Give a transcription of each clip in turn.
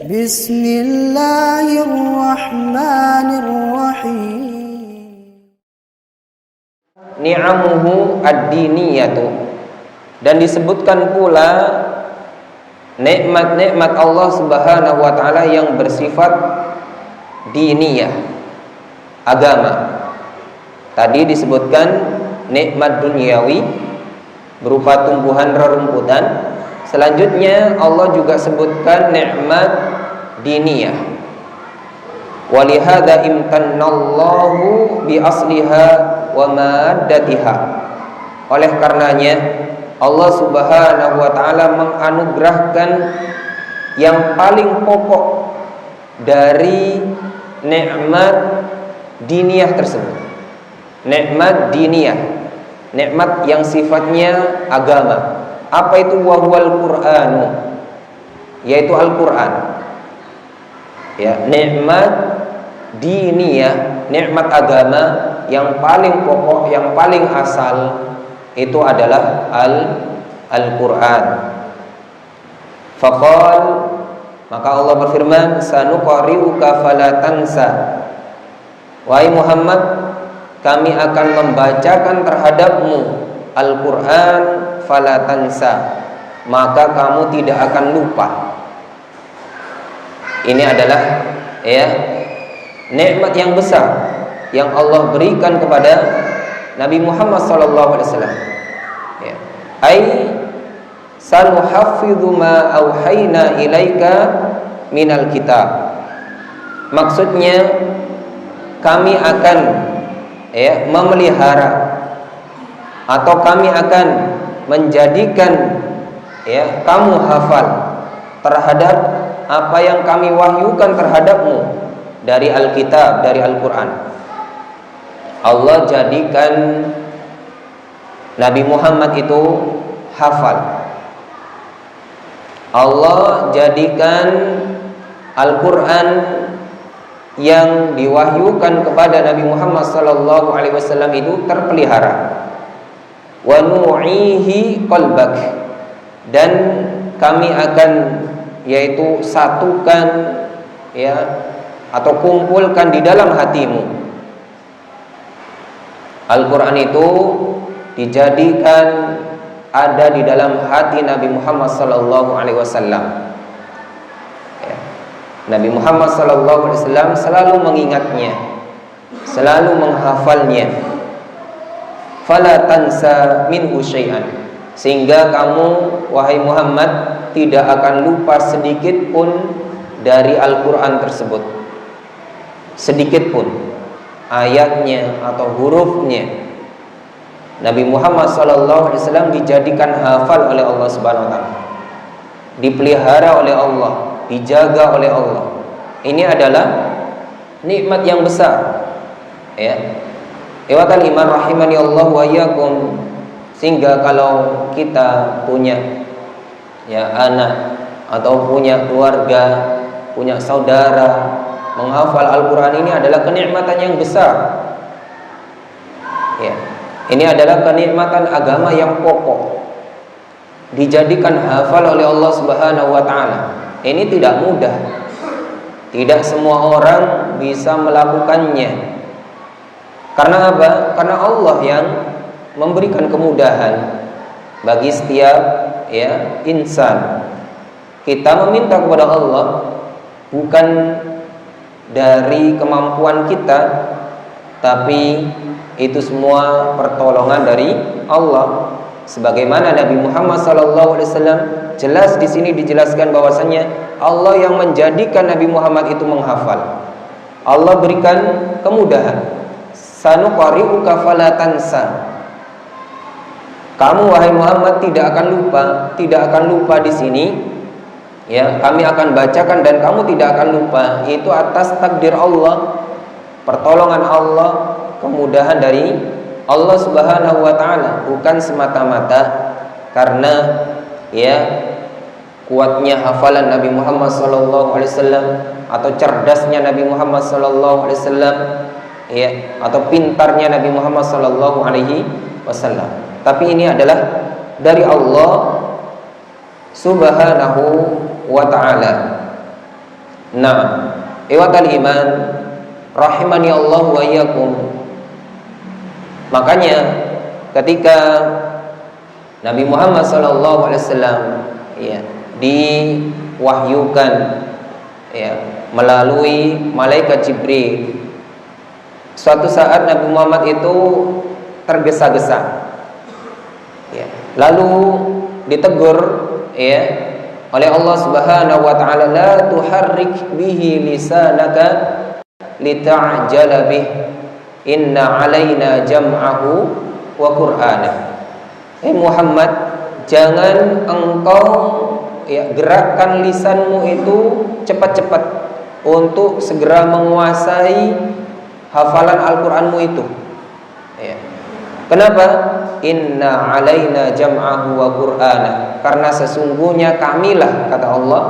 Bismillahirrahmanirrahim. Ni'amuhu ad-diniyatu, dan disebutkan pula nikmat-nikmat Allah Subhanahu wa taala yang bersifat diniyah, agama. Tadi disebutkan nikmat duniawi berupa tumbuhan rerumputan. Selanjutnya Allah juga sebutkan nikmat diniyah. Walihada imtannallahu bi asliha wa maddatiha. Oleh karenanya Allah Subhanahu wa taala menganugerahkan yang paling pokok dari nikmat diniyah tersebut. Nikmat diniyah, nikmat yang sifatnya agama. Apa itu? Wahwal Qur'anu, yaitu Al-Qur'an. Ya, nikmat diniyah, nikmat agama yang paling pokok, yang paling asal itu adalah Al-Qur'an. Faqal, maka Allah berfirman, sanuqari'uka fala tansa. Wahai Muhammad, kami akan membacakan terhadapmu Al-Qur'an fala tansa, maka kamu tidak akan lupa. Ini adalah nikmat yang besar yang Allah berikan kepada Nabi Muhammad SAW. Ai sanuhafidhu ma auhayna ilaika minal kitab. Maksudnya kami akan memelihara, atau kami akan menjadikan kamu hafal terhadap apa yang kami wahyukan terhadapmu dari Alkitab, dari Al-Quran. Allah jadikan Nabi Muhammad itu hafal. Allah jadikan Al-Quran yang diwahyukan kepada Nabi Muhammad SAW itu terpelihara. Wa nu'ihi qalbak, dan kami akan satukan atau kumpulkan di dalam hatimu. Al-Quran itu dijadikan ada di dalam hati Nabi Muhammad SAW. Nabi Muhammad SAW selalu mengingatnya, selalu menghafalnya. Fala tansa minhu syai'an, sehingga kamu wahai Muhammad tidak akan lupa sedikit pun dari Al-Quran tersebut, sedikit pun ayatnya atau hurufnya. Nabi Muhammad SAW dijadikan hafal oleh Allah Subhanahu wa taala, dipelihara oleh Allah, dijaga oleh Allah. Ini adalah nikmat yang besar, Ikhwatal iman rahimani Allah wa iyyakum. Sehingga kalau kita punya anak atau punya keluarga, punya saudara, menghafal Al-Quran, ini adalah kenikmatan yang besar. Ini adalah kenikmatan agama yang pokok, dijadikan hafal oleh Allah Subhanahu wa taala. Ini tidak mudah. Tidak semua orang bisa melakukannya. Karena apa? Karena Allah yang memberikan kemudahan bagi setiap insan. Kita meminta kepada Allah bukan dari kemampuan kita, tapi itu semua pertolongan dari Allah. Sebagaimana Nabi Muhammad SAW jelas di sini dijelaskan bahwasanya Allah yang menjadikan Nabi Muhammad itu menghafal. Allah berikan kemudahan. Sanuqari'uka fala tansa. Kamu wahai Muhammad tidak akan lupa di sini. Kami akan bacakan dan kamu tidak akan lupa. Itu atas takdir Allah, pertolongan Allah, kemudahan dari Allah Subhanahu wa taala, bukan semata-mata karena kuatnya hafalan Nabi Muhammad sallallahu alaihi wasallam atau cerdasnya Nabi Muhammad sallallahu alaihi wasallam atau pintarnya Nabi Muhammad sallallahu alaihi wasallam. tapi ini adalah dari Allah Subhanahu wa ta'ala. Nah, iwatal iman rahimani Allah wa iyyakum. Makanya ketika Nabi Muhammad sallallahu alaihi wasallam diwahyukan melalui malaikat Jibril, suatu saat Nabi Muhammad itu tergesa-gesa, lalu ditegur oleh Allah Subhanahu wa ta'ala, la tuharrik bihi lisanaka lita'jala bih, inna alaina jam'ahu wa qur'anah. Muhammad, jangan engkau gerakkan lisanmu itu cepat-cepat untuk segera menguasai hafalan Al-Qur'anmu itu. Kenapa? Inna alaina jam'ahu wa qur'ana, karena sesungguhnya kamilah, kata Allah,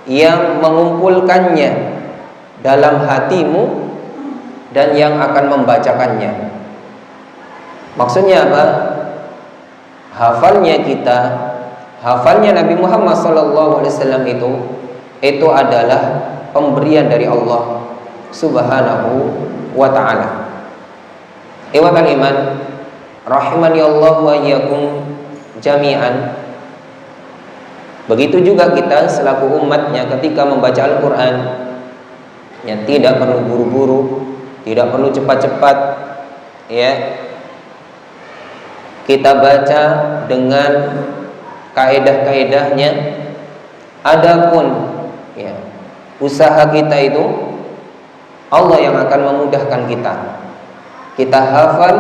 yang mengumpulkannya dalam hatimu dan yang akan membacakannya. Maksudnya apa? Hafalnya kita, hafalnya Nabi Muhammad SAW itu adalah pemberian dari Allah Subhanahu wa ta'ala. Iwatal iman rahimani Allah wa iyyakum jami'an. Begitu juga kita selaku umatnya ketika membaca Al-Quran, tidak perlu buru-buru, tidak perlu cepat-cepat, kita baca dengan kaedah-kaedahnya. Adapun usaha kita itu Allah yang akan memudahkan kita. Kita hafal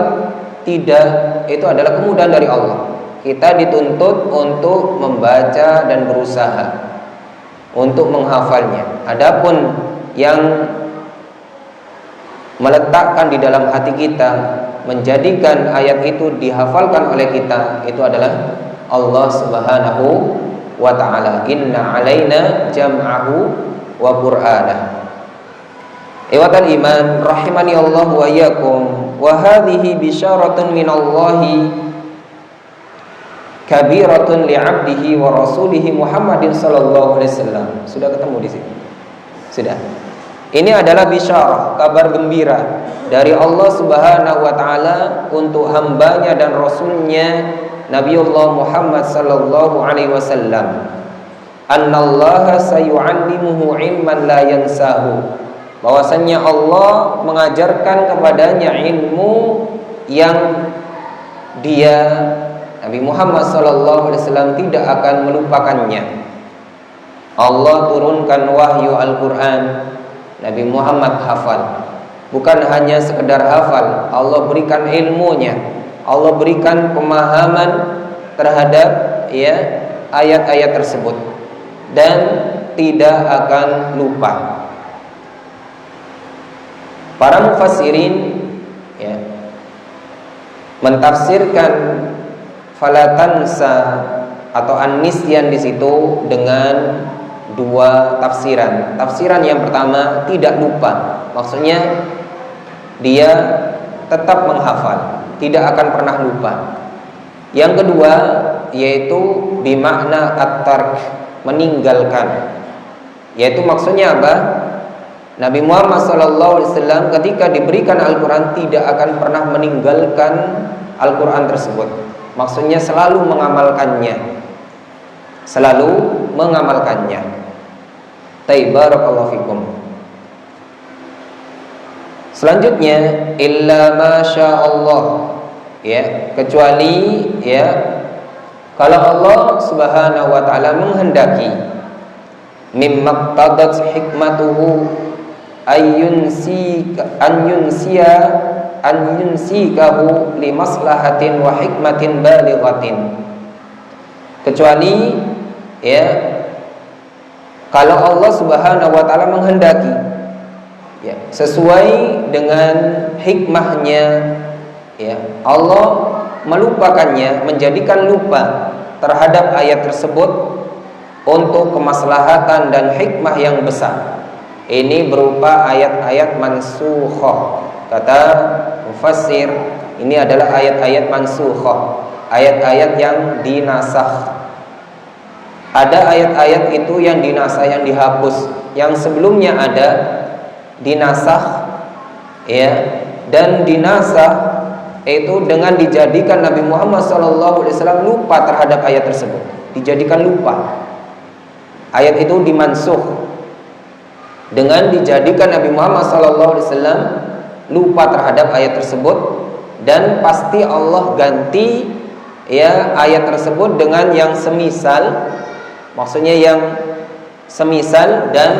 tidak, itu adalah kemudahan dari Allah. Kita dituntut untuk membaca dan berusaha untuk menghafalnya. Adapun yang meletakkan di dalam hati kita, menjadikan ayat itu dihafalkan oleh kita, itu adalah Allah Subhanahu wa ta'ala. Inna alaina jam'ahu wa qur'anah. Iwatal iman rahimani Allah wa iyyakum, wa hadhihi bisyaratun minallahi kabiratun li'abdihi wa rasulihi Muhammadin sallallahu alaihi wasallam. Sudah ketemu di sini? Sudah. Ini adalah bisyarah, kabar gembira dari Allah Subhanahu wa ta'ala untuk hambanya dan rasulnya Nabiullah Muhammad sallallahu alaihi wasallam. Annallaha sayu'allimuhu ilman la yansahu. Bahwasannya Allah mengajarkan kepadanya ilmu yang dia, Nabi Muhammad SAW, tidak akan melupakannya. Allah turunkan wahyu Al-Quran, Nabi Muhammad hafal. Bukan hanya sekedar hafal, Allah berikan ilmunya, Allah berikan pemahaman terhadap ayat-ayat tersebut, dan tidak akan lupa. Para mufassirin mentafsirkan falatansa atau an-nisyan di situ dengan dua tafsiran. Tafsiran yang pertama, tidak lupa, maksudnya dia tetap menghafal, tidak akan pernah lupa. Yang kedua yaitu bimakna at-tark, meninggalkan, yaitu maksudnya apa? Nabi Muhammad SAW ketika diberikan Al-Quran tidak akan pernah meninggalkan Al-Quran tersebut. Maksudnya selalu mengamalkannya, selalu mengamalkannya. Barakallahu fikum. Selanjutnya, illa masya Allah, kecuali kalau Allah Subhanahu wa ta'ala menghendaki, mimmaktadat hikmatuhu anyunsikahu limaslahatin wa hikmatin balighatin. Kecuali kalau Allah Subhanahu wa ta'ala menghendaki, sesuai dengan hikmahnya, Allah melupakannya, menjadikan lupa terhadap ayat tersebut untuk kemaslahatan dan hikmah yang besar. Ini berupa ayat-ayat mansukhoh. Kata mufassir, Ini adalah ayat-ayat mansukhah, ayat-ayat yang dinasakh. Ada ayat-ayat itu yang dinasakh, yang dihapus, yang sebelumnya ada dinasakh, ya, dan dinasakh itu dengan dijadikan Nabi Muhammad SAW lupa terhadap ayat tersebut, dijadikan lupa. Ayat itu dimansuh dengan dijadikan Nabi Muhammad SAW lupa terhadap ayat tersebut, dan pasti Allah ganti, ya, ayat tersebut dengan yang semisal. Maksudnya yang semisal dan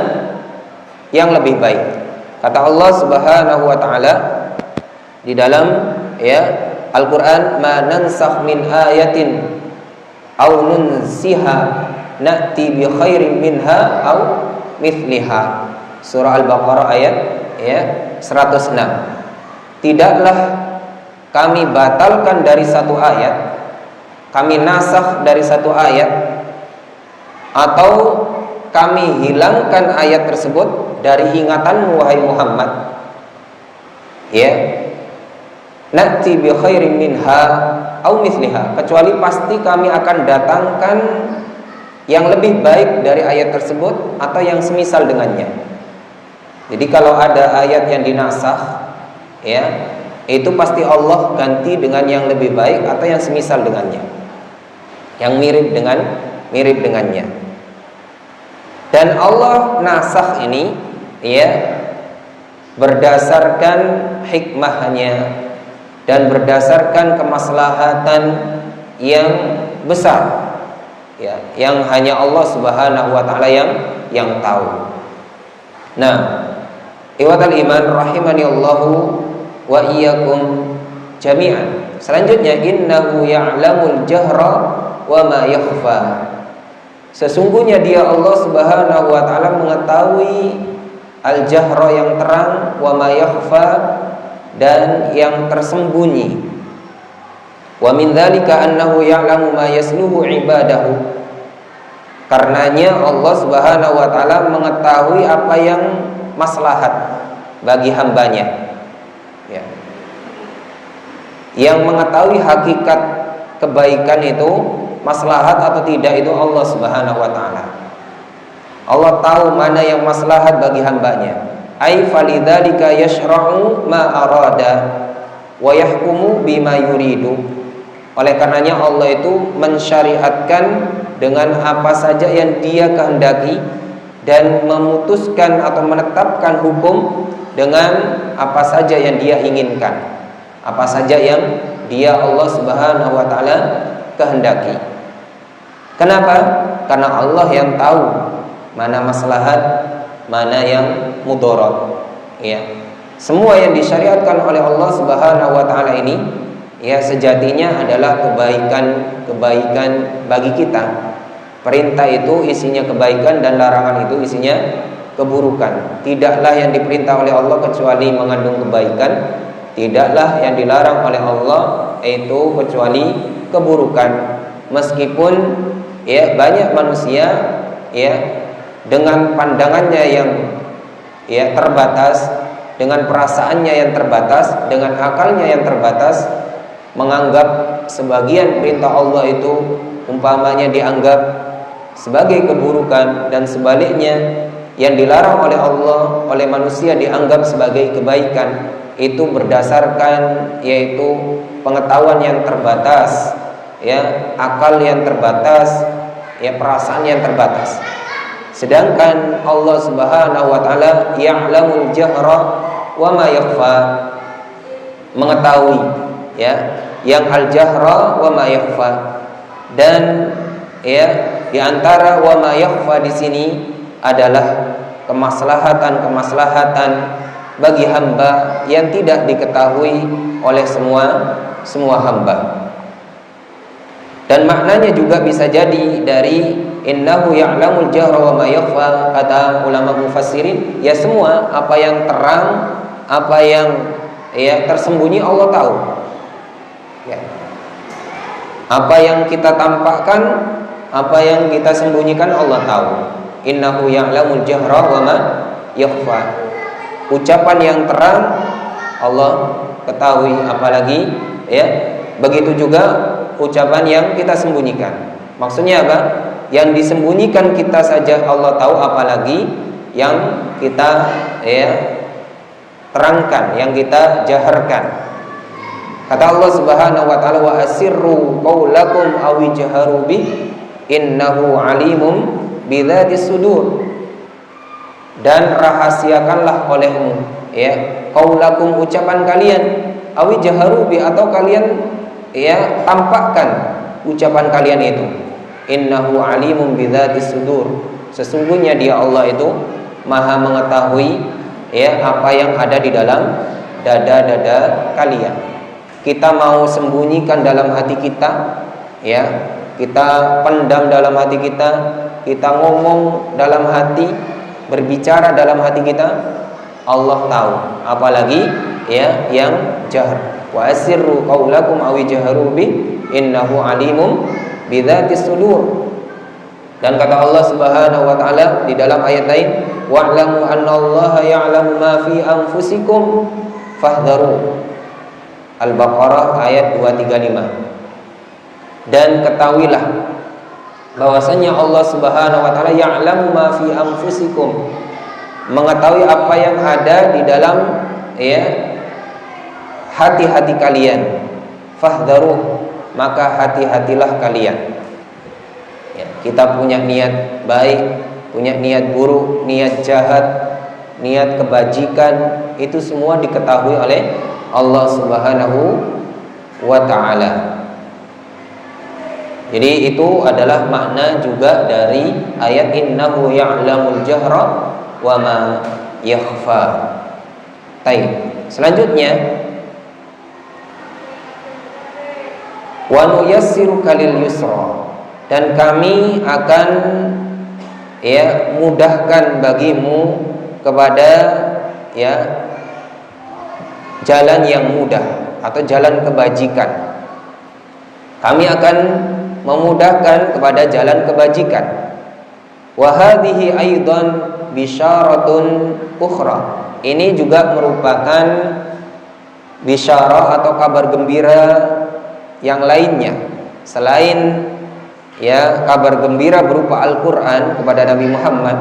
yang lebih baik. Kata Allah Subhanahu wa taala di dalam, ya, Al-Qur'an, "Ma nansakh min ayatin aw nunsiha na'ti bi khairin minha aw mithliha." Surah Al-Baqarah ayat, ya, 106. Tidaklah kami batalkan dari satu ayat, kami nasakh dari satu ayat, atau kami hilangkan ayat tersebut dari ingatanmu wahai Muhammad, ya, na'ti bi khairin minha au mithliha, kecuali pasti kami akan datangkan yang lebih baik dari ayat tersebut atau yang semisal dengannya. Jadi kalau ada ayat yang dinasakh, ya, itu pasti Allah ganti dengan yang lebih baik atau yang semisal dengannya, yang mirip dengannya. Dan Allah nasakh ini, ya, berdasarkan hikmahnya dan berdasarkan kemaslahatan yang besar, ya, yang hanya Allah Subhanahu wa taala yang tahu. Nah, ikhwatal iman rahimani Allahu wa iyyakum jami'an. Selanjutnya, innahu ya'lamul jahra wa ma yakhfa. Sesungguhnya Dia Allah Subhanahu wa taala mengetahui al-jahra yang terang, wa ma yakhfa, dan yang tersembunyi. Wa min dzalika annahu ya'lamu ma yasluhu ibadahu. Karenanya Allah Subhanahu wa taala mengetahui apa yang maslahat bagi hambanya, ya. Yang mengetahui hakikat kebaikan itu maslahat atau tidak itu Allah Subhanahu wa taala. Allah tahu mana yang maslahat bagi hambanya. Ai falidzalika yashra'u ma arada wa yahkumu bima yuridu. Oleh karenanya Allah itu mensyariatkan dengan apa saja yang Dia kehendaki dan memutuskan atau menetapkan hukum dengan apa saja yang Dia inginkan, apa saja yang Dia Allah Subhanahu wa taala kehendaki. Kenapa? Karena Allah yang tahu mana maslahat, mana yang mudarat, ya. Semua yang disyariatkan oleh Allah Subhanahu wa taala ini, ya, sejatinya adalah kebaikan bagi kita. Perintah itu isinya kebaikan dan larangan itu isinya keburukan. Tidaklah yang diperintah oleh Allah kecuali mengandung kebaikan, tidaklah yang dilarang oleh Allah itu kecuali keburukan. Meskipun, ya, banyak manusia, ya, dengan pandangannya yang, ya, terbatas, dengan perasaannya yang terbatas, dengan akalnya yang terbatas, menganggap sebagian perintah Allah itu umpamanya dianggap sebagai keburukan, dan sebaliknya yang dilarang oleh Allah oleh manusia dianggap sebagai kebaikan. Itu berdasarkan yaitu pengetahuan yang terbatas, ya, akal yang terbatas, ya, perasaan yang terbatas. Sedangkan Allah Subhanahu wa taala ya'lamul jahra wa ma yakhfa, mengetahui, ya, yang al-jahra wa ma yakhfa. Dan, ya, di antara wa ma yakhfa di sini adalah kemaslahatan bagi hamba yang tidak diketahui oleh semua hamba. Dan maknanya juga bisa jadi dari innahu ya'lamul jahra wa ma yakhfa, kata ulama mufassirin, ya, semua apa yang terang, apa yang, ya, tersembunyi Allah tahu, ya. Apa yang kita tampakkan, apa yang kita sembunyikan Allah tahu. Innahu ya'lamul jahra wa ma yakhfa. Ucapan yang terang Allah ketahui, apalagi ya begitu juga ucapan yang kita sembunyikan. Maksudnya apa? Yang disembunyikan kita saja Allah tahu, apalagi yang kita ya terangkan, yang kita jaharkan. Kata Allah Subhanahu wa taala, wa asirru qaulakum aw ijharu bi innahu alimum bidzatis sudur. Dan rahasiakanlah olehmu ya qaulakum, ucapan kalian, aw ijharu bi, atau kalian ya tampakkan ucapan kalian itu. Innahu alimum bidzatis sudur. Sesungguhnya Dia Allah itu Maha mengetahui ya apa yang ada di dalam dada-dada kalian. Kita mau sembunyikan dalam hati kita ya, kita pendam dalam hati kita ngomong dalam hati, berbicara dalam hati kita, Allah tahu, apalagi ya yang jahar. Wa asirru qaulakum aw ijharu bi innahu alimum bidzatis sudur. Dan kata Allah Subhanahu wa taala di dalam ayat lain, wa'lamu annallaha ya'lamu ma fi anfusikum fahdharu. Al-Baqarah ayat 235. Dan ketahuilah bahwasanya Allah Subhanahu wa taala ya'lamu ma fi anfusikum, mengetahui apa yang ada di dalam ya hati-hati kalian. Fahdharu, maka hati-hatilah kalian. Ya, kita punya niat baik, punya niat buruk, niat jahat, niat kebajikan, itu semua diketahui oleh Allah Subhanahu wa ta'ala. Jadi itu adalah makna juga dari ayat innahu ya'lamul jahra wa ma yakhfa. Baik. Selanjutnya, wa nuyassiruka lil yusra, dan kami akan ya mudahkan bagimu kepada ya jalan yang mudah atau jalan kebajikan. Kami akan memudahkan kepada jalan kebajikan. Wa hadhihi aidan bisyaratun ukhra. Ini juga merupakan bisyarah atau kabar gembira yang lainnya selain ya kabar gembira berupa Al-Quran kepada Nabi Muhammad.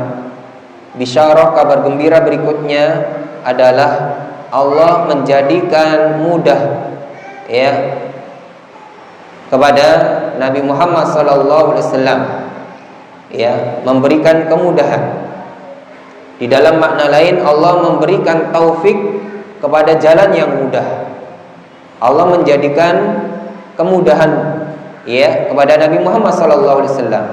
Bisyarah kabar gembira berikutnya adalah Allah menjadikan mudah ya kepada Nabi Muhammad SAW ya, memberikan kemudahan. Di dalam makna lain Allah memberikan taufik kepada jalan yang mudah. Allah menjadikan kemudahan ya kepada Nabi Muhammad SAW.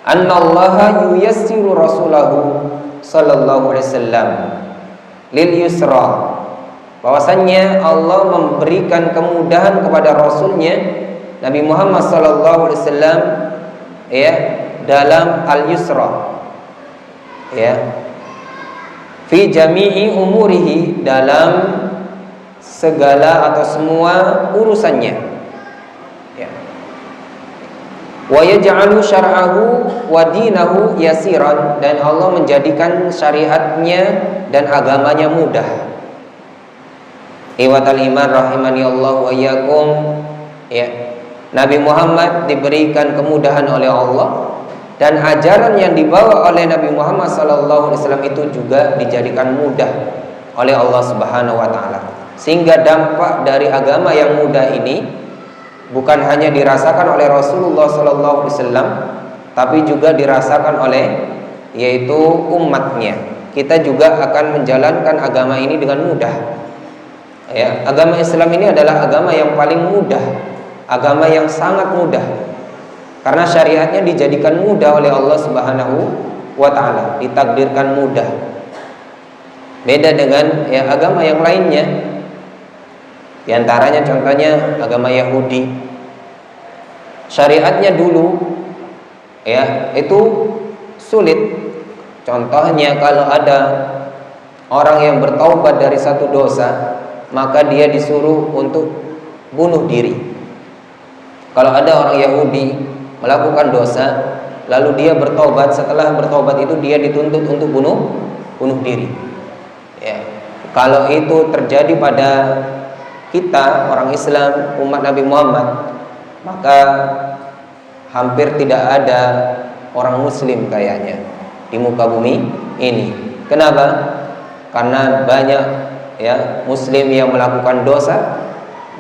Annallaha yuyassiru rasulahu sallallahu alaihi wasallam lil yusra, bahwasannya Allah memberikan kemudahan kepada Rasulnya Nabi Muhammad SAW ya dalam al-yusra ya fi jami'i umurihi, dalam segala atau semua urusannya ya. Wa yaj'alu syar'ahu wa dinahu yasiran, dan Allah menjadikan syariatnya dan agamanya mudah. Iwatal iman rahimani Allah wa iyyakum ya. Nabi Muhammad diberikan kemudahan oleh Allah, dan ajaran yang dibawa oleh Nabi Muhammad SAW itu juga dijadikan mudah oleh Allah Subhanahu wa taala. Sehingga dampak dari agama yang mudah ini bukan hanya dirasakan oleh Rasulullah SAW, tapi juga dirasakan oleh yaitu umatnya. Kita juga akan menjalankan agama ini dengan mudah. Ya, agama Islam ini adalah agama yang paling mudah, agama yang sangat mudah, karena syariatnya dijadikan mudah oleh Allah Subhanahu wa taala, ditakdirkan mudah. Beda dengan ya agama yang lainnya. Di antaranya contohnya agama Yahudi. Syariatnya dulu ya itu sulit. Contohnya kalau ada orang yang bertaubat dari satu dosa, maka dia disuruh untuk bunuh diri. Kalau ada orang Yahudi melakukan dosa, lalu dia bertobat, setelah bertobat itu dia dituntut untuk bunuh diri. Ya. Kalau itu terjadi pada kita orang Islam, umat Nabi Muhammad, maka hampir tidak ada orang muslim kayaknya di muka bumi ini. Kenapa? Karena banyak ya muslim yang melakukan dosa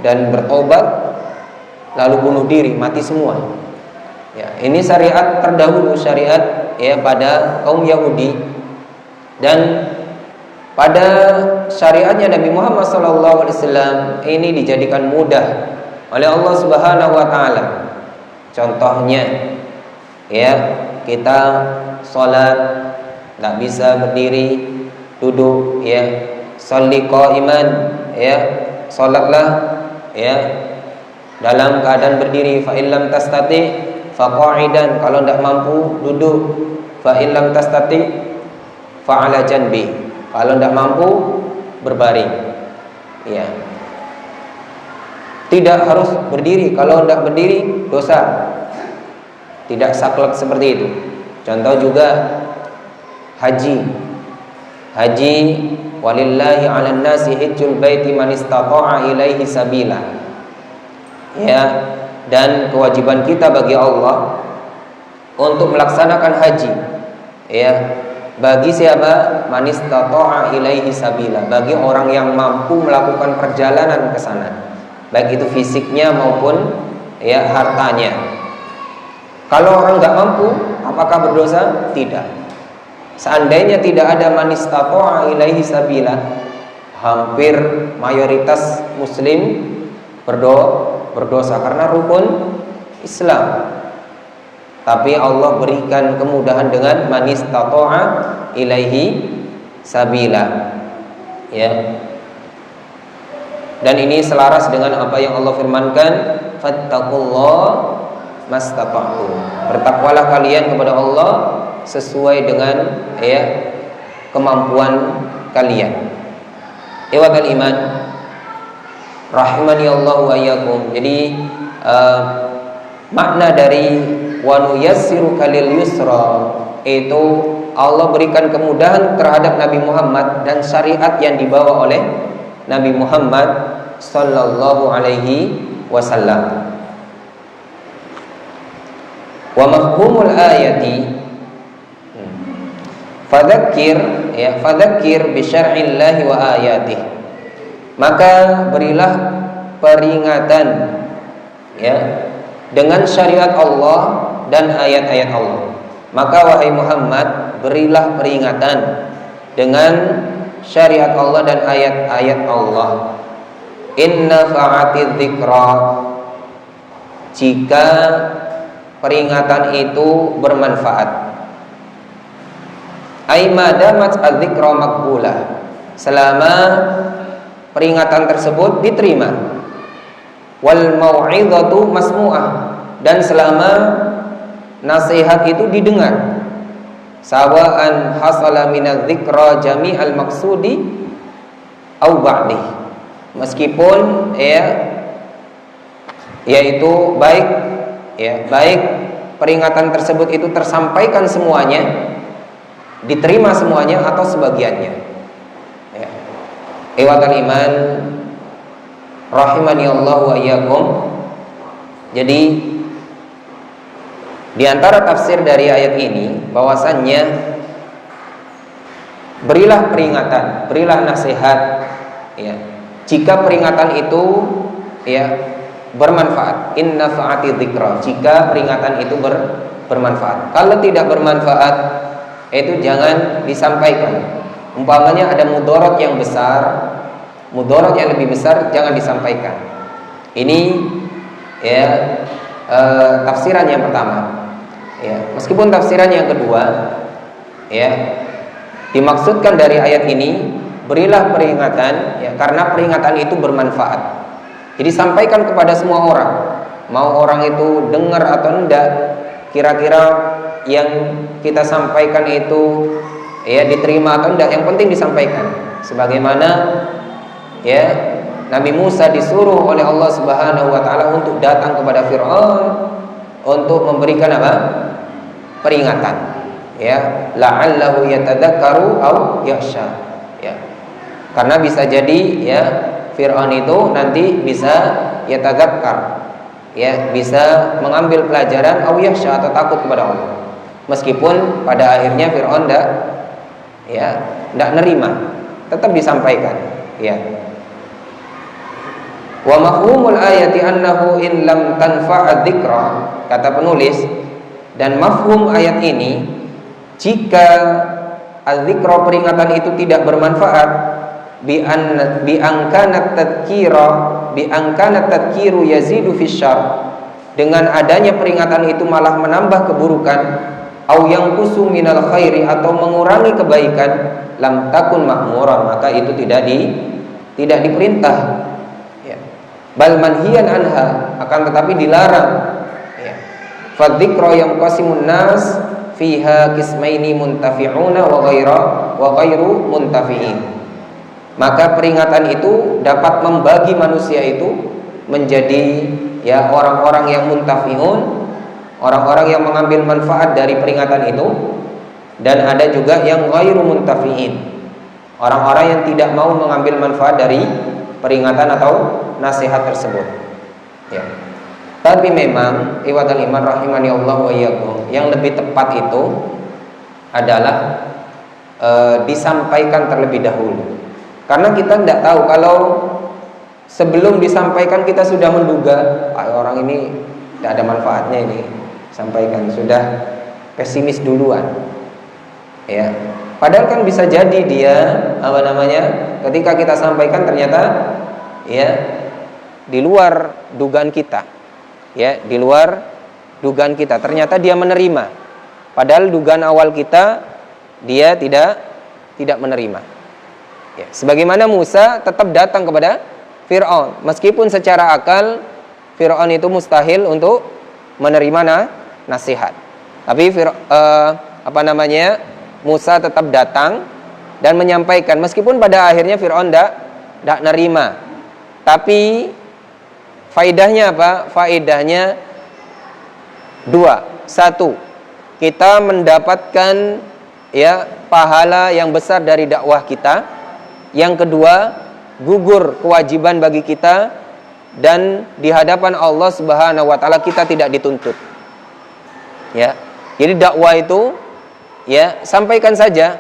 dan bertobat lalu bunuh diri, mati semua. Ya, ini syariat terdahulu, syariat ya pada kaum Yahudi, dan pada syariatnya Nabi Muhammad SAW ini dijadikan mudah oleh Allah Subhanahu Wa Taala. Contohnya, ya kita sholat nggak bisa berdiri, duduk, ya sholli qa'iman, ya sholatlah ya dalam keadaan berdiri. Fa illam tastati fa qa'idan, kalau tidak mampu duduk. Fa illam tastati fa ala janbi, kalau tidak mampu berbaring. Ya, tidak harus berdiri. Kalau tidak berdiri dosa, tidak saklek seperti itu. Contoh juga haji. Haji, walillahi 'alan nasi hajjul baiti man istata'a ilaihi sabila. Ya, dan kewajiban kita bagi Allah untuk melaksanakan haji. Ya, bagi siapa? Man istata'a ilaihi sabila, bagi orang yang mampu melakukan perjalanan ke sana, baik itu fisiknya maupun ya hartanya. Kalau orang nggak mampu, apakah berdosa? Tidak. Seandainya tidak ada man istata'a ilaihi sabila, hampir mayoritas muslim berdosa karena rukun Islam. Tapi Allah berikan kemudahan dengan man istata'a ilaihi sabila. Ya. Dan ini selaras dengan apa yang Allah firmankan, fattaqullaha mastata'tum. Bertakwalah kalian kepada Allah sesuai dengan ya kemampuan kalian. Ikhwatal iman rahimani Allah wa iyyakum. Jadi makna dari wa nuyassiruka lil yusra itu Allah berikan kemudahan terhadap Nabi Muhammad dan syariat yang dibawa oleh Nabi Muhammad sallallahu alaihi wasallam. Wa mafhumul ayati fadzakir, ya fadzakir bi syar'illahi wa ayatih. Maka berilah peringatan ya dengan syariat Allah dan ayat-ayat Allah. Maka wahai Muhammad, berilah peringatan dengan syariat Allah dan ayat-ayat Allah. Inna fa'ati dzikra, jika peringatan itu bermanfaat. Ai madamat adzikra maqbulah, selama peringatan tersebut diterima. Wal mau'izatu masmu'ah, dan selama nasihat itu didengar. Sawa'an hasala minadz dzikra jami'al maqsudi au ba'di, meskipun yaitu baik peringatan tersebut itu tersampaikan semuanya, diterima semuanya atau sebagiannya. Ya. Ikhwatal iman rahimani Allah wa iyyakum. Jadi di antara tafsir dari ayat ini bahwasannya berilah peringatan, berilah nasihat ya, jika peringatan itu ya bermanfaat. Inna fa'ati dzikra, jika peringatan itu bermanfaat. Kalau tidak bermanfaat, itu jangan disampaikan. Umpamanya ada mudarat yang besar, mudarat yang lebih besar, jangan disampaikan. Ini ya tafsiran yang pertama. Ya, meskipun tafsiran yang kedua, ya dimaksudkan dari ayat ini berilah peringatan, ya karena peringatan itu bermanfaat. Jadi sampaikan kepada semua orang, mau orang itu dengar atau enggak, kira-kira yang kita sampaikan itu ya diterima atau enggak, yang penting disampaikan. Sebagaimana ya Nabi Musa disuruh oleh Allah Subhanahu wa taala untuk datang kepada Firaun untuk memberikan apa? Peringatan. Ya, la'allahu yatadzakkaru aw yakhsha. Ya. Karena bisa jadi ya Fir'aun itu nanti bisa yatadzakkar, ya bisa mengambil pelajaran au yakhsha atau takut kepada Allah. Meskipun pada akhirnya Fir'aun tidak nerima, tetap disampaikan, ya. Wa mafhumul ayati annahu in lam tanfa'a dzikra, kata penulis, dan mafhum ayat ini, jika al-dzikra peringatan itu tidak bermanfaat, bi angkanat tadhkiru yazidu fisyarr, dengan adanya peringatan itu malah menambah keburukan, au yanqusu minal khairi, atau mengurangi kebaikan, lam takun ma'mura, maka itu tidak diperintah, ya. Bal manhiyan anha, akan tetapi dilarang, ya. Fadzikra yanqasimun nas fiha qismaini muntafi'una wa ghairu muntafi'in. Maka peringatan itu dapat membagi manusia itu menjadi ya orang-orang yang muntafi'un, orang-orang yang mengambil manfaat dari peringatan itu, dan ada juga yang ghairu muntafi'in, orang-orang yang tidak mau mengambil manfaat dari peringatan atau nasihat tersebut, ya. Tapi memang iwadul iman rahimani Allah wa iyyakum, yang lebih tepat itu adalah disampaikan terlebih dahulu. Karena kita tidak tahu, kalau sebelum disampaikan kita sudah menduga orang ini tidak ada manfaatnya, ini sampaikan, sudah pesimis duluan, ya. Padahal kan bisa jadi dia ketika kita sampaikan ternyata ya di luar dugaan kita, ya, di luar dugaan kita, ternyata dia menerima, padahal dugaan awal kita dia tidak menerima. Ya, sebagaimana Musa tetap datang kepada Fir'aun, meskipun secara akal Fir'aun itu mustahil untuk menerima nasihat, tapi Musa tetap datang dan menyampaikan, meskipun pada akhirnya Fir'aun tidak nerima. Tapi faedahnya apa? Faedahnya dua. Satu, kita mendapatkan ya pahala yang besar dari dakwah kita. Yang kedua, gugur kewajiban bagi kita, dan di hadapan Allah Subhanahu wa taala kita tidak dituntut. Ya. Jadi dakwah itu ya sampaikan saja.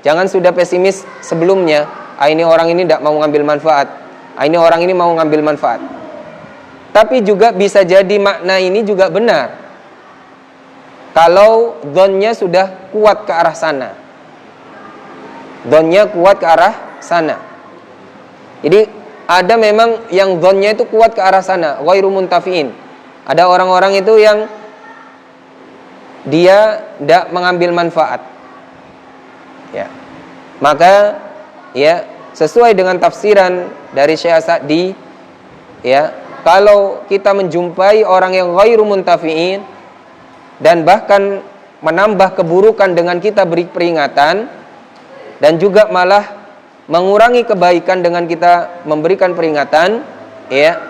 Jangan sudah pesimis sebelumnya. Ini orang ini tidak mau ngambil manfaat. Ini orang ini mau ngambil manfaat. Tapi juga bisa jadi makna ini juga benar, kalau dzonnya sudah kuat ke arah sana. Dzonnya kuat ke arah sana. Jadi ada memang yang dzonnya itu kuat ke arah sana, ghairu muntafiin. Ada orang-orang itu yang dia tidak mengambil manfaat, ya. Maka ya sesuai dengan tafsiran dari Syekh Sa'di, ya, kalau kita menjumpai orang yang ghairu muntafiin dan bahkan menambah keburukan dengan kita beri peringatan, dan juga malah mengurangi kebaikan dengan kita memberikan peringatan, ya,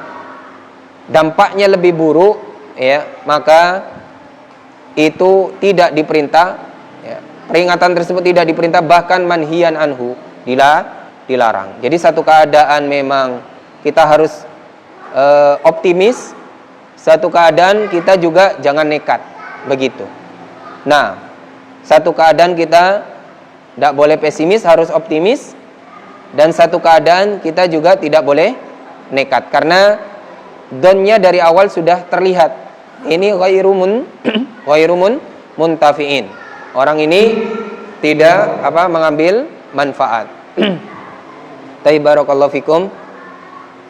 dampaknya lebih buruk, ya, maka itu tidak diperintah, ya. Peringatan tersebut tidak diperintah, bahkan manhiyan anhu, dilarang. Jadi satu keadaan memang kita harus optimis, satu keadaan kita juga jangan nekat, begitu. Nah, satu keadaan kita tidak boleh pesimis, harus optimis. Dan satu keadaan kita juga tidak boleh nekat, karena dzonnya dari awal sudah terlihat ini ghairu muntafiin. Orang ini tidak mengambil manfaat. Barakallahu fikum.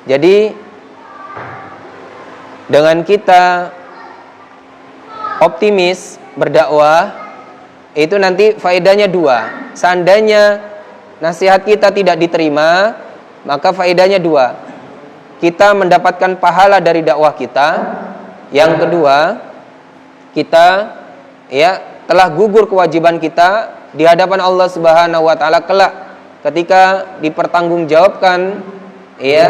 Jadi dengan kita optimis berdakwah itu nanti faedahnya dua. Seandainya nasihat kita tidak diterima, maka faedahnya dua. Kita mendapatkan pahala dari dakwah kita. Yang kedua, kita ya telah gugur kewajiban kita di hadapan Allah Subhanahu wa taala kelak ketika dipertanggungjawabkan ya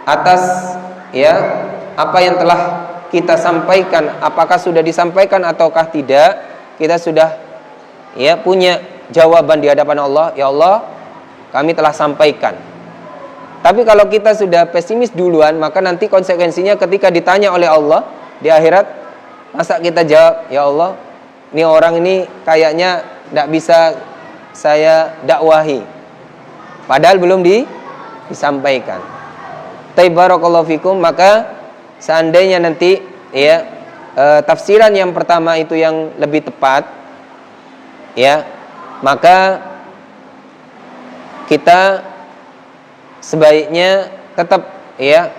atas ya apa yang telah kita sampaikan, apakah sudah disampaikan ataukah tidak. Kita sudah ya punya jawaban di hadapan Allah. Ya Allah, kami telah sampaikan. Tapi kalau kita sudah pesimis duluan, maka nanti konsekuensinya ketika ditanya oleh Allah di akhirat, masa kita jawab, ya Allah, ini orang ini kayaknya tidak bisa saya dakwahi, padahal belum disampaikan. Barakallahu fikum. Maka seandainya nanti ya tafsiran yang pertama itu yang lebih tepat, ya, maka kita sebaiknya tetap ya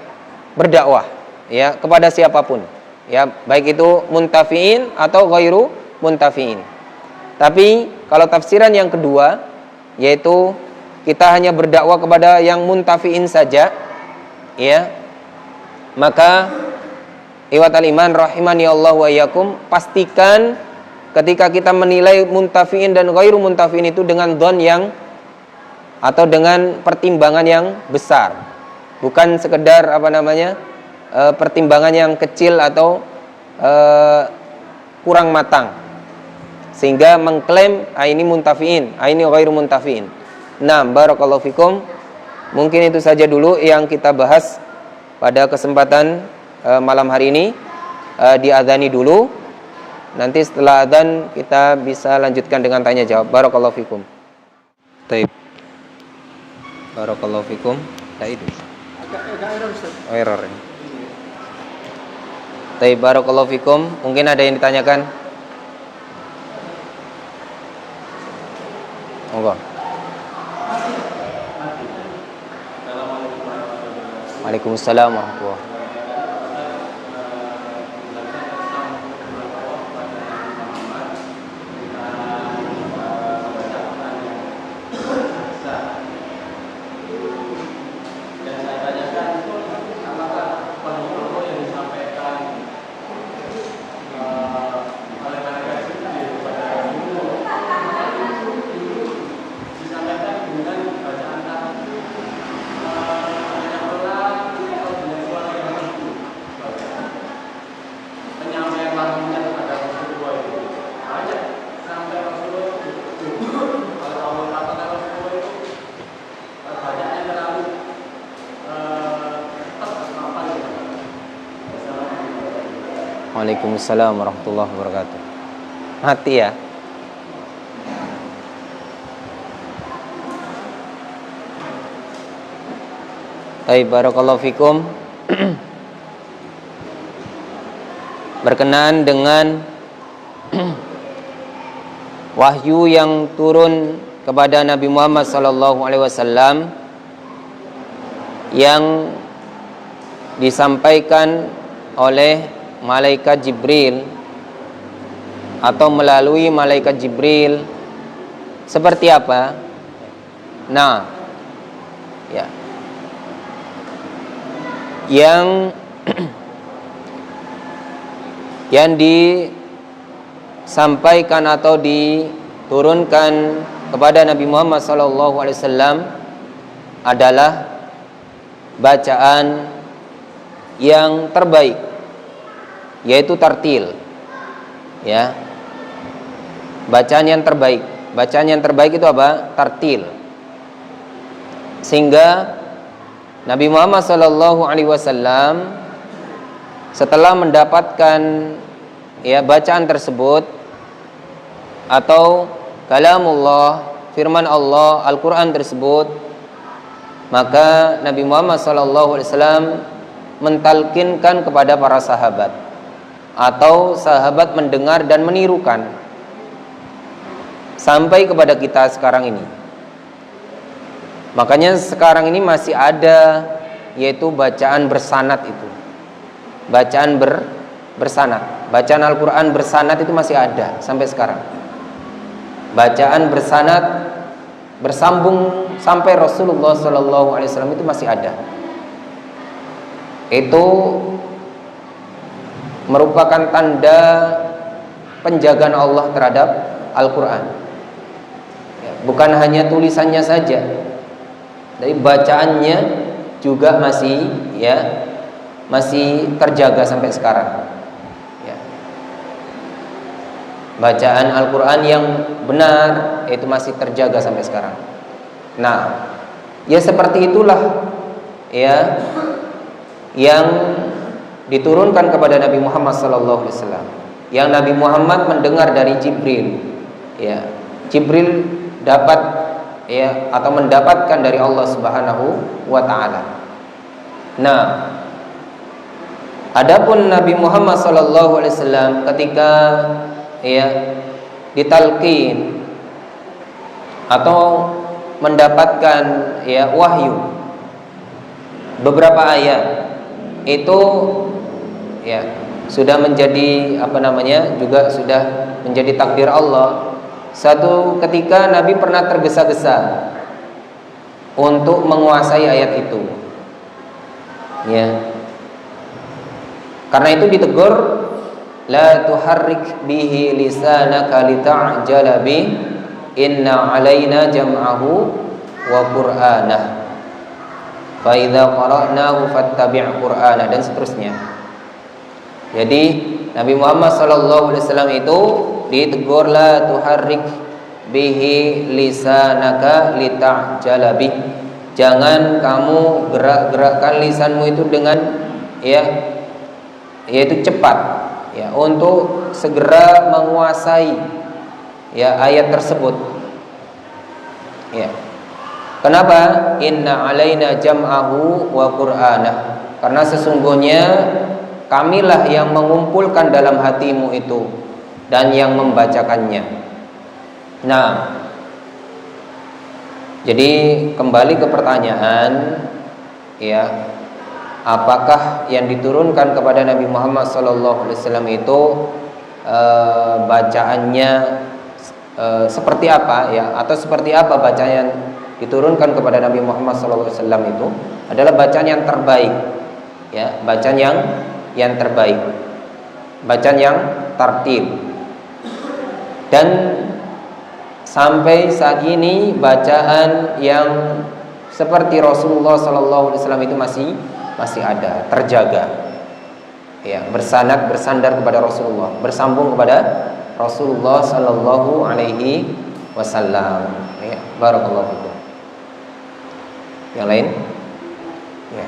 berdakwah ya kepada siapapun, ya, baik itu muntafiin atau ghairu muntafiin. Tapi kalau tafsiran yang kedua, yaitu kita hanya berdakwah kepada yang muntafiin saja, ya, maka iwatal iman rahimani Allah wa iyyakum, pastikan ketika kita menilai muntafiin dan ghairu muntafiin itu dengan dhon yang atau dengan pertimbangan yang besar, bukan sekedar pertimbangan yang kecil atau kurang matang sehingga mengklaim ini muntafiin, ini ghairu muntafiin. Nah, barakallahu fikum. Mungkin itu saja dulu yang kita bahas pada kesempatan malam hari ini. Diadzani dulu, nanti setelah adzan kita bisa lanjutkan dengan tanya jawab. Barakallahu fikum. Baik. Barakallahu fikum. Itu. Error. Baik, barakallahu fikum. Mungkin ada yang ditanyakan? Monggo. Waalaikumsalam warahmatullahi. Waalaikumsalam warahmatullahi wabarakatuh. Hati ya. Baik, barakallahu fikum. Berkenaan dengan wahyu yang turun kepada Nabi Muhammad SAW yang disampaikan oleh malaikat Jibril atau melalui malaikat Jibril seperti apa? Nah, ya, yang disampaikan atau diturunkan kepada Nabi Muhammad SAW adalah bacaan yang terbaik, yaitu tartil, ya, bacaan yang terbaik. Bacaan yang terbaik itu apa? Tartil. Sehingga Nabi Muhammad SAW setelah mendapatkan ya bacaan tersebut atau kalamullah, firman Allah, Al-Quran tersebut, maka Nabi Muhammad SAW mentalkinkan kepada para sahabat, atau sahabat mendengar dan menirukan sampai kepada kita sekarang ini. Makanya sekarang ini masih ada, yaitu bacaan bersanad itu. Bacaan bersanad, bacaan Al-Quran bersanad itu masih ada sampai sekarang. Bacaan bersanad bersambung sampai Rasulullah SAW itu masih ada. Itu merupakan tanda penjagaan Allah terhadap Al-Quran. Bukan hanya tulisannya saja, dari bacaannya juga masih terjaga sampai sekarang. Ya. Bacaan Al-Quran yang benar itu masih terjaga sampai sekarang. Nah, ya seperti itulah ya yang diturunkan kepada Nabi Muhammad SAW, yang Nabi Muhammad mendengar dari Jibril. Ya, Jibril dapat ya atau mendapatkan dari Allah Subhanahu wa taala. Nah, adapun Nabi Muhammad SAW ketika ya ditalqin atau mendapatkan ya wahyu beberapa ayat itu ya sudah menjadi juga sudah menjadi takdir Allah. Satu ketika Nabi pernah tergesa-gesa untuk menguasai ayat itu ya, karena itu ditegur, la tuharrik bihi lisanaka lita'jala bi inna alaina jam'ahu wa qur'anah fa idza qara'nahu fattabi' qur'ana, dan seterusnya. Jadi Nabi Muhammad SAW itu ditegur, la tuharrik bihi lisanaka lita'jala bi, jangan kamu gerak-gerakkan lisanmu itu dengan yaitu cepat ya untuk segera menguasai ya ayat tersebut ya. Kenapa? Inna alaina jam'ahu wa qur'anah, karena sesungguhnya kamilah yang mengumpulkan dalam hatimu itu dan yang membacakannya. Nah, jadi kembali ke pertanyaan ya, apakah yang diturunkan kepada Nabi Muhammad SAW itu bacaannya seperti apa ya, atau seperti apa bacaan yang diturunkan kepada Nabi Muhammad SAW itu adalah bacaan yang terbaik ya, bacaan yang terbaik, bacaan yang tartil. Dan sampai saat ini bacaan yang seperti Rasulullah SAW itu masih ada, terjaga ya, bersandar kepada Rasulullah, bersambung kepada Rasulullah sallallahu alaihi wasallam ya. Barakallahu fikum. Yang lain ya.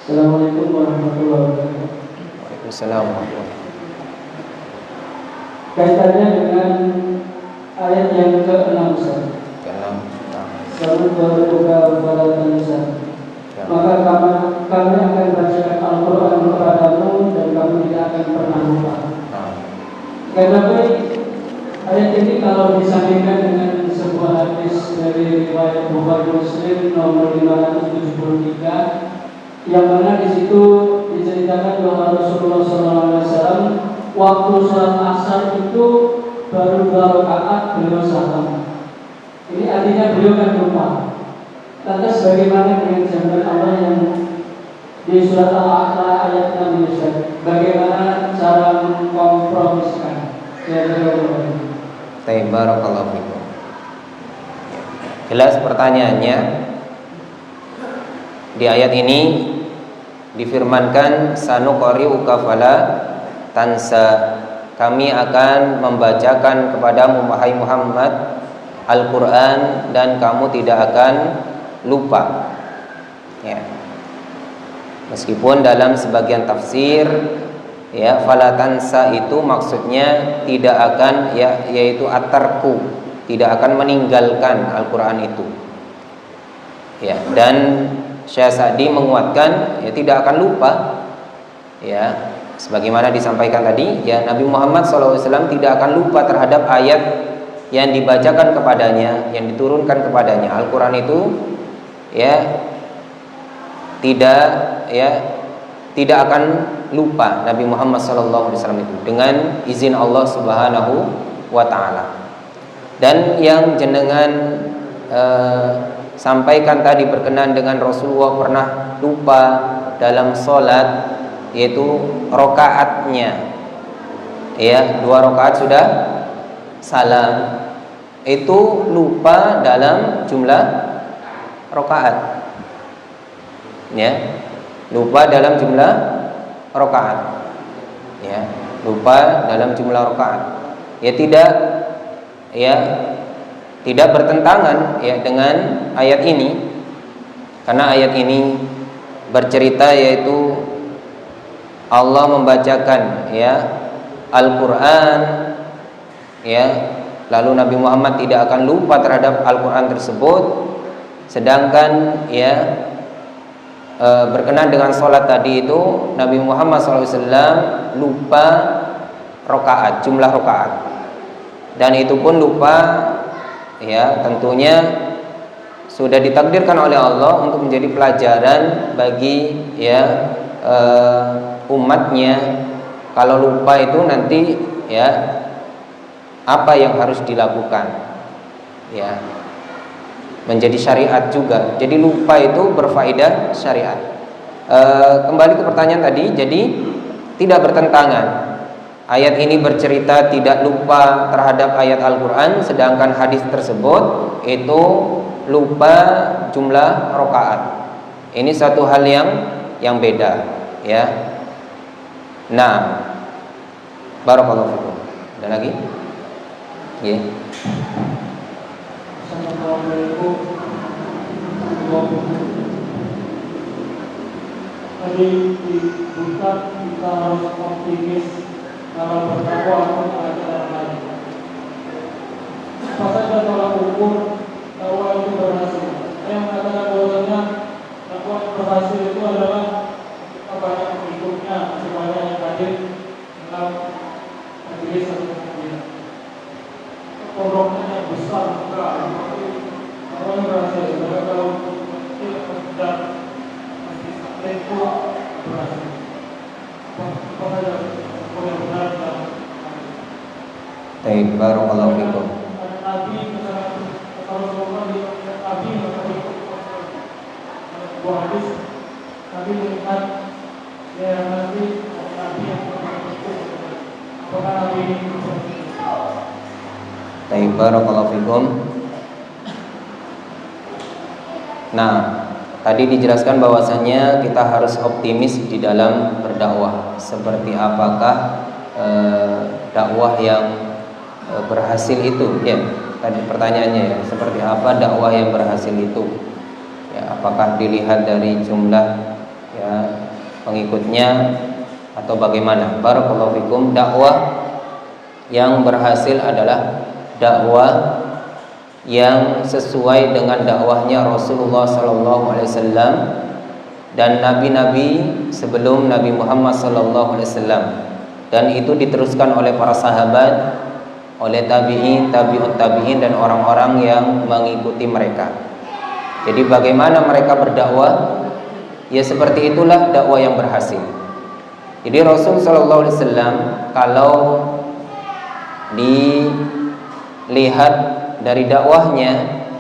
Assalamualaikum warahmatullahi wabarakatuh. Waalaikumsalam warahmatullahi wabarakatuh. Kaitannya dengan ayat yang ke-6 Ke-6. Maka kami akan bacakan Al-Quran kepadamu dan kamu tidak akan pernah lupa. Karena ayat ini kalau disandingkan dengan sebuah hadis dari riwayat Bukhari Muslim nomor 573, yang mana di situ diceritakan bahwa Rasulullah SAW waktu sholat asar itu baru 2 rakaat beliau salam. Ini artinya beliau kan lupa. Lantas bagaimana dengan jaminan Allah yang di surat Al-A'la ayat 6? Bagaimana cara mengkompromiskan? Barakallahu fikum. Jelas pertanyaannya. Di ayat ini difirmankan sanuqri'uka fala tansa, kami akan membacakan kepadamu wahai Muhammad Al-Quran dan kamu tidak akan lupa ya. Meskipun dalam sebagian tafsir ya, fala tansa itu maksudnya tidak akan ya, yaitu at-tarku, tidak akan meninggalkan Al-Quran itu ya. Dan Syekh Sa'di menguatkan ya, tidak akan lupa ya, sebagaimana disampaikan tadi ya, Nabi Muhammad SAW tidak akan lupa terhadap ayat yang dibacakan kepadanya, yang diturunkan kepadanya. Al-Quran itu ya tidak akan lupa Nabi Muhammad SAW itu dengan izin Allah Subhanahu wa taala. Dan yang jenengan sampaikan tadi berkenaan dengan Rasulullah pernah lupa dalam sholat, yaitu rokaatnya ya, 2 rakaat sudah salam, itu lupa dalam jumlah rakaat ya, lupa dalam jumlah rakaat ya, lupa dalam jumlah rakaat ya, tidak ya tidak bertentangan ya dengan ayat ini, karena ayat ini bercerita yaitu Allah membacakan ya Al-Qur'an ya, lalu Nabi Muhammad tidak akan lupa terhadap Al-Qur'an tersebut, sedangkan ya berkenaan dengan sholat tadi itu Nabi Muhammad SAW lupa rakaat, jumlah rakaat, dan itu pun lupa ya tentunya sudah ditakdirkan oleh Allah untuk menjadi pelajaran bagi ya umatnya. Kalau lupa itu nanti ya apa yang harus dilakukan ya, menjadi syariat juga. Jadi lupa itu berfaedah syariat. Kembali ke pertanyaan tadi, jadi tidak bertentangan. Ayat ini bercerita tidak lupa terhadap ayat Al-Quran, sedangkan hadis tersebut itu lupa jumlah rakaat. Ini satu hal yang beda ya. Nah, barakallahu fikum. Ada lagi? Ya. Tadi bukan kita harus optimis dalam bertakwa atau ajaran lain. Apa saja tolak ukur dakwah itu berhasil? Saya mengatakan bahwasanya dakwah berhasil itu adalah banyak pengikutnya, semuanya yang hadir dalam majelis atau kajian. Pondoknya yang besar enggak, dakwahnya berhasil. Kalau tidak tempo berhasil. Apa saja yang benar dan Baik, barakallahu fikum. Nabi misalnya kalau seorang di Nabi buah hadis Nabi melihat ya Nabi yang apakah Nabi ini Baik, barakallahu fikum. Nah, tadi dijelaskan bahwasanya kita harus optimis di dalam berdakwah. Seperti apakah dakwah yang berhasil itu? Ya, tadi pertanyaannya ya, seperti apa dakwah yang berhasil itu? Ya, apakah dilihat dari jumlah ya pengikutnya atau bagaimana? Barakallahu fikum. Dakwah yang berhasil adalah dakwah yang sesuai dengan dakwahnya Rasulullah SAW dan nabi-nabi sebelum Nabi Muhammad SAW, dan itu diteruskan oleh para sahabat, oleh tabi'in, tabi'ut tabi'in, dan orang-orang yang mengikuti mereka. Jadi bagaimana mereka berdakwah? Ya seperti itulah dakwah yang berhasil. Jadi Rasul SAW kalau dilihat dari dakwahnya,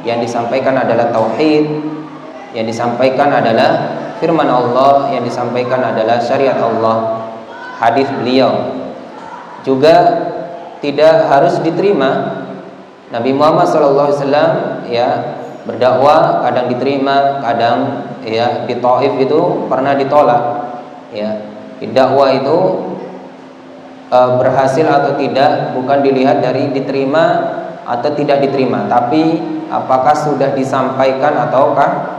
yang disampaikan adalah tauhid, yang disampaikan adalah firman Allah, yang disampaikan adalah syariat Allah, hadis beliau. Juga tidak harus diterima. Nabi Muhammad SAW ya berdakwah kadang diterima, kadang ya di Taif itu pernah ditolak. Ya, dakwah itu berhasil atau tidak bukan dilihat dari diterima atau tidak diterima, tapi apakah sudah disampaikan ataukah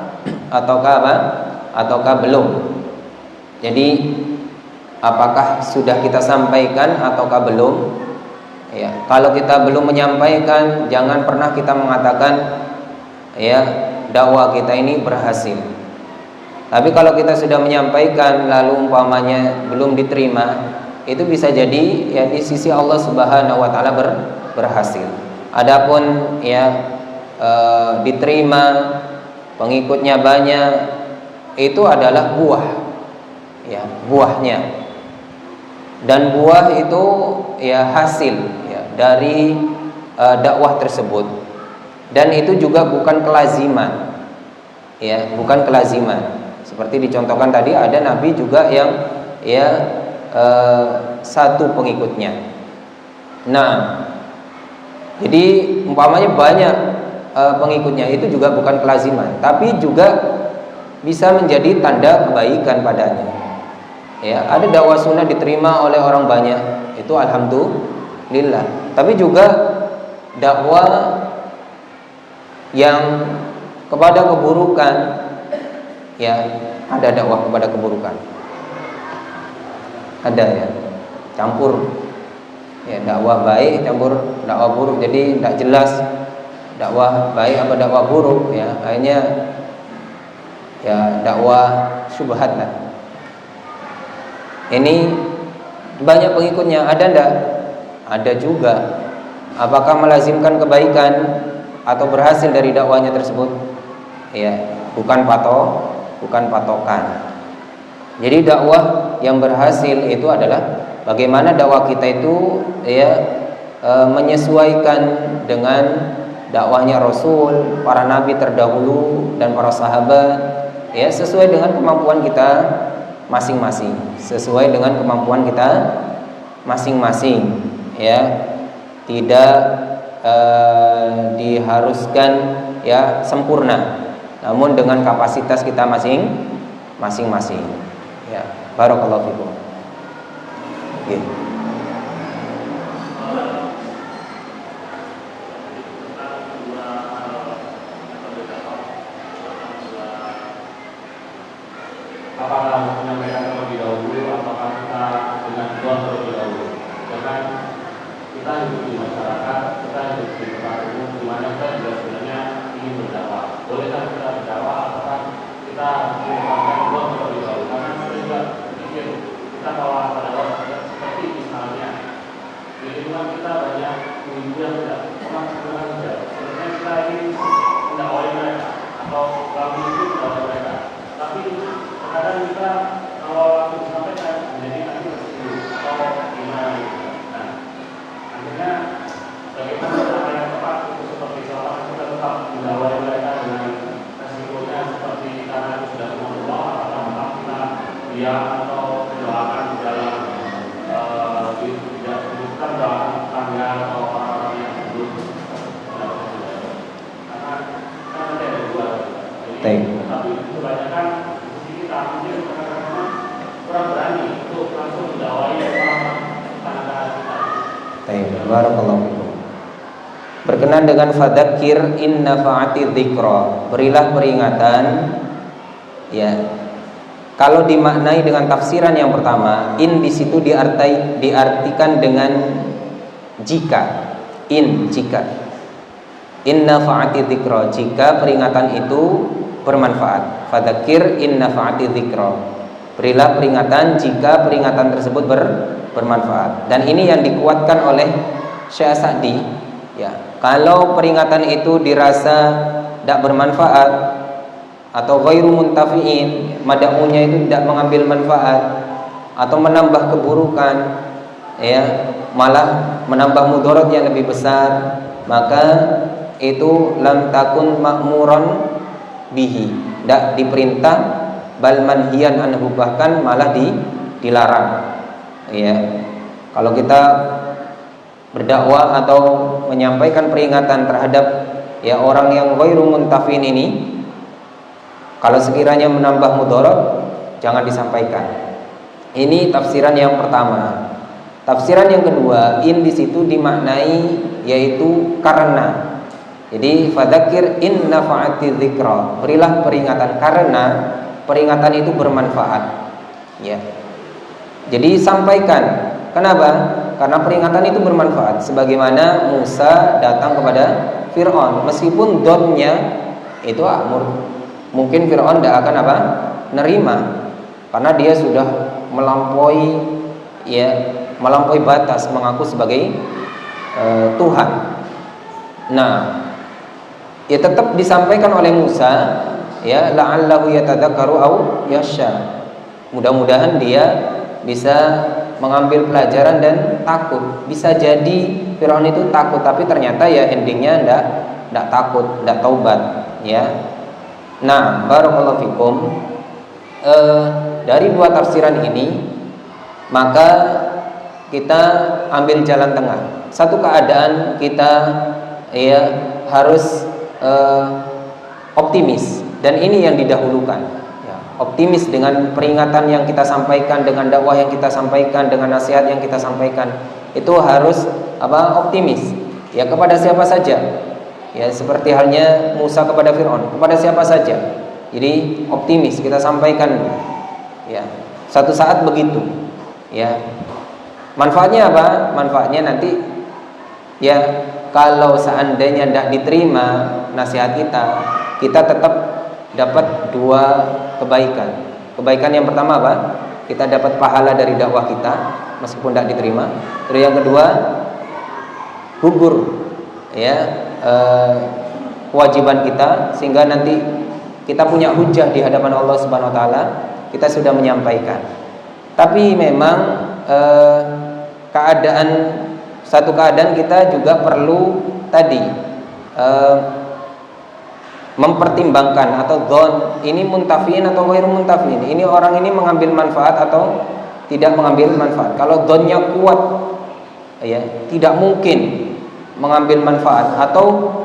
belum. Jadi apakah sudah kita sampaikan ataukah belum? Ya, kalau kita belum menyampaikan, jangan pernah kita mengatakan ya dakwah kita ini berhasil. Tapi kalau kita sudah menyampaikan lalu umpamanya belum diterima, itu bisa jadi ya di sisi Allah Subhanahu wa taala berhasil. Adapun ya diterima, pengikutnya banyak, itu adalah buah, ya buahnya. Dan buah itu ya hasil ya dari dakwah tersebut. Dan itu juga bukan kelaziman, ya bukan kelaziman. Seperti dicontohkan tadi, ada nabi juga yang ya satu pengikutnya. Nah, jadi umpamanya banyak pengikutnya, itu juga bukan kelaziman, tapi juga bisa menjadi tanda kebaikan padanya. Ya, ada dakwah sunnah diterima oleh orang banyak, itu alhamdulillah. Tapi juga dakwah yang kepada keburukan, ya ada dakwah kepada keburukan, ada ya, campur ya, dakwah baik campur dakwah buruk, jadi tidak jelas dakwah baik apa dakwah buruk ya, akhirnya ya dakwah syubhat lah. Ini banyak pengikutnya, ada ndak? Ada juga. Apakah melazimkan kebaikan atau berhasil dari dakwahnya tersebut? Ya, bukan patokan. Jadi dakwah yang berhasil itu adalah bagaimana dakwah kita itu ya menyesuaikan dengan dakwahnya Rasul, para nabi terdahulu dan para sahabat, ya sesuai dengan kemampuan kita masing-masing, sesuai dengan kemampuan kita masing-masing, ya tidak diharuskan ya sempurna, namun dengan kapasitas kita masing-masing. Ya, barakallahu fikum. Ya. Apakah menyampaikan terlebih dahulu, apakah kita dengan doa terlebih dahulu? Karena kita hidup di masyarakat, kita hidup di tempat umum, di mana kita juga sebenarnya ingin berdakwah. Bolehkah kita berdakwah? Apakah kita menyampaikan doa terlebih dahulu? Karena kita juga pikir kita kalau ada doa seperti misalnya di lingkungan kita banyak ibu yang tidak pernah kerja. Sebenarnya kita ingin mendakwai mereka atau kami itu mendakwai mereka, tapi kadang kita kalau langsung disampaikan menjadi nanti tersinggung atau gimana gitu. Nah, akhirnya bagaimana cara yang tepat itu seperti misalkan kita tetap mendakwai mereka dengan resikonya seperti karena itu sudah Allah, apakah tetap kita diam atau mendoakan di dalam tidak sebutkan doakan tetangga atau orang-orang yang belum karena kan nanti ada dua. Jadi tapi kebanyakan kita mungkin kadang-kadang kurang berani untuk langsung mendakwai orang tetangga kita. Barakallahu fikum. Berkenan dengan fadzakir in nafa'ati dzikra, berilah peringatan, ya. Kalau dimaknai dengan tafsiran yang pertama, in di situ diartikan dengan jika, jika. In nafa'ati dzikra, jika peringatan itu bermanfaat. Fadzakir in nafa'ati dzikra, berilah peringatan jika peringatan tersebut bermanfaat. Dan ini yang dikuatkan oleh Syekh Sa'di, ya. Kalau peringatan itu dirasa tidak bermanfaat atau ghairu muntafi'in, mad'unya itu tidak mengambil manfaat atau menambah keburukan, ya, malah menambah mudarat yang lebih besar, maka itu lam takun ma'muran bihi, tidak diperintah, bal manhiyan anhu, bahkan malah dilarang. Ya, kalau kita berdakwah atau menyampaikan peringatan terhadap ya orang yang ghairu muntafin ini, kalau sekiranya menambah mudarat, jangan disampaikan. Ini tafsiran yang pertama. Tafsiran yang kedua, in di situ dimaknai yaitu karena. Jadi fadzakir in nafa'ati dzikra, berilah peringatan karena peringatan itu bermanfaat, ya. Jadi sampaikan. Kenapa? Karena peringatan itu bermanfaat. Sebagaimana Musa datang kepada Fir'aun, meskipun donnya itu amur, mungkin Fir'aun tidak akan nerima, karena dia sudah melampaui batas, mengaku sebagai Tuhan. Nah, ya tetap disampaikan oleh Musa, ya la'allahu yatadzakkaru au yakhsha. Mudah-mudahan dia bisa mengambil pelajaran dan takut. Bisa jadi Firaun itu takut, tapi ternyata ya endingnya enggak takut, enggak taubat, ya. Nah, barakallahu fikum. Dari dua tafsiran ini, maka kita ambil jalan tengah. Satu keadaan kita ya harus optimis, dan ini yang didahulukan. Optimis dengan peringatan yang kita sampaikan, dengan dakwah yang kita sampaikan, dengan nasihat yang kita sampaikan, itu harus optimis, ya, kepada siapa saja, Ya, seperti halnya Musa kepada Fir'aun, kepada siapa saja. Jadi optimis kita sampaikan. Ya, satu saat begitu. Ya, manfaatnya apa? Manfaatnya nanti, ya, kalau seandainya tidak diterima nasihat kita tetap dapat dua kebaikan. Kebaikan yang pertama apa? Kita dapat pahala dari dakwah kita meskipun tidak diterima. Terus yang kedua, gugur, ya, kewajiban kita, sehingga nanti kita punya hujah di hadapan Allah Subhanahu wa taala, kita sudah menyampaikan. Tapi memang satu keadaan kita juga perlu tadi mempertimbangkan, atau dzon ini muntafiin atau ghairu muntafiin, ini orang ini mengambil manfaat atau tidak mengambil manfaat. Kalau dzonnya kuat, ya, tidak mungkin mengambil manfaat, atau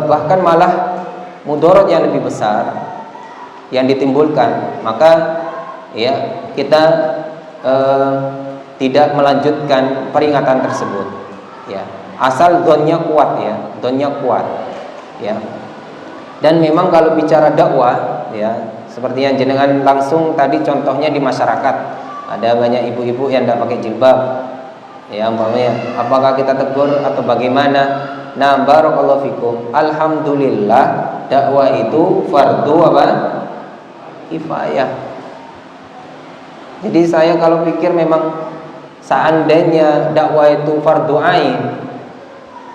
bahkan malah mudarat yang lebih besar yang ditimbulkan, maka ya kita tidak melanjutkan peringatan tersebut, ya, asal dzonnya kuat, ya, dzonnya kuat, ya. Dan memang kalau bicara dakwah, ya, seperti yang jenengan langsung tadi contohnya di masyarakat, ada banyak ibu-ibu yang tidak pakai jilbab, ya, umpamanya, apakah kita tegur atau bagaimana? Nah, barakallahu fikum, alhamdulillah dakwah itu fardu apa? Kifayah. Jadi saya kalau pikir memang seandainya dakwah itu fardu ain,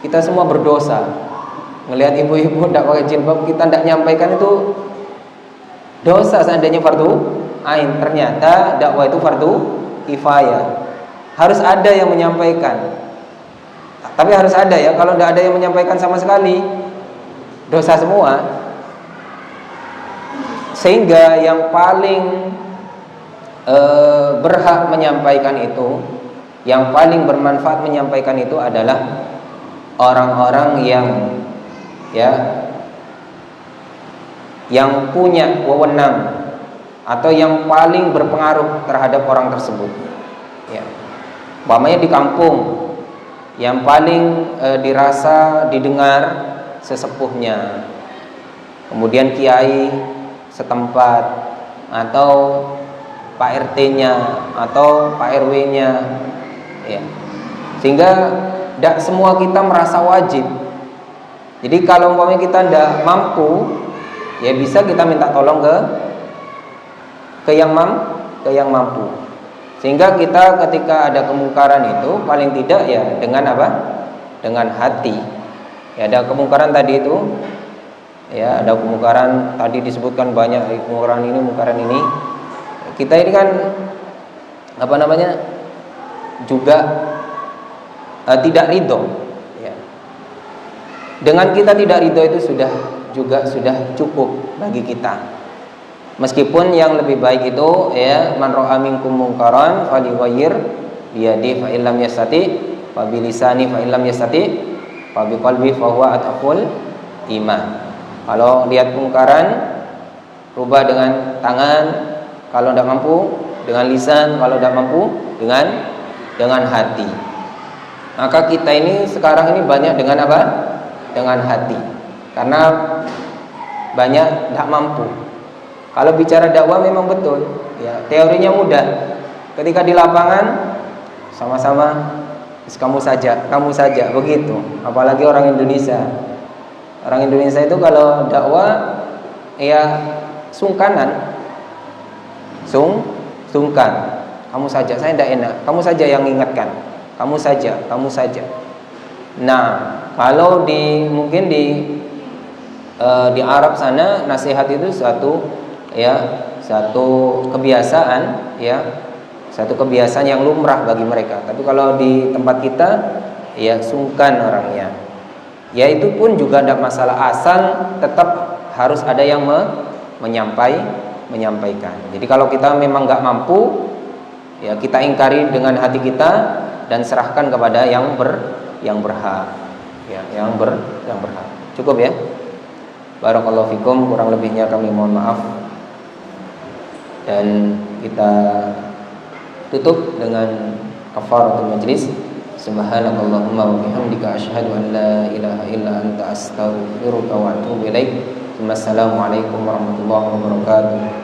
kita semua berdosa. Ngelihat ibu-ibu tidak pakai jilbab, kita tidak nyampaikan, itu dosa. Seandainya fardu ain, ternyata dakwah itu fardu kifayah. Harus ada yang menyampaikan. Tapi harus ada, ya. Kalau tidak ada yang menyampaikan sama sekali, dosa semua. Sehingga yang paling berhak menyampaikan itu, yang paling bermanfaat menyampaikan itu adalah orang-orang yang, ya, yang punya wewenang atau yang paling berpengaruh terhadap orang tersebut, ya. Umpamanya di kampung, yang paling dirasa didengar sesepuhnya, kemudian kiai setempat, atau Pak RT-nya atau Pak RW-nya, ya. Sehingga tidak semua kita merasa wajib. Jadi kalau umpamanya kita tidak mampu, ya bisa kita minta tolong ke yang mampu. Sehingga kita ketika ada kemungkaran itu paling tidak, ya, dengan apa? Dengan hati. Ya, ada kemungkaran tadi itu, ya, ada kemungkaran tadi disebutkan banyak, kemungkaran ini. Kita ini kan apa namanya? Juga tidak ridho, ya. Dengan kita tidak ridho itu sudah cukup bagi kita. Meskipun yang lebih baik itu, ya, man ra'a minkum munkaran falyughayyir biyadihi fa illam yastati fa bilisani fa illam yastati fa biqalbi fa huwa atqul iman. Kalau lihat mungkaran, rubah dengan tangan, kalau tidak mampu dengan lisan, kalau tidak mampu dengan hati. Maka kita ini sekarang ini banyak dengan apa? Dengan hati. Karena banyak tidak mampu. Kalau bicara dakwah memang betul, ya, teorinya mudah. Ketika di lapangan sama-sama, kamu saja begitu. Apalagi orang Indonesia. Orang Indonesia itu kalau dakwah, ya, sungkanan. Sungkan. Kamu saja, saya tidak enak. Kamu saja yang ingatkan. Kamu saja. Nah, kalau mungkin di Arab sana nasihat itu satu kebiasaan, ya, satu kebiasaan yang lumrah bagi mereka. Tapi kalau di tempat kita, ya, sungkan orangnya. Ya, itu pun juga tidak masalah, asal tetap harus ada yang menyampaikan. Jadi kalau kita memang nggak mampu, ya, kita ingkari dengan hati kita dan serahkan kepada yang berhak, ya, yang berhak. Cukup, ya. Barakallahu fikum, kurang lebihnya kami mohon maaf. Dan kita tutup dengan kafaratul majlis. Subhanakallahumma wa bihamdika asyhadu an la ilaha illa anta astaghfiruka wa atubu ilaik. Wassalamualaikum warahmatullahi wabarakatuh.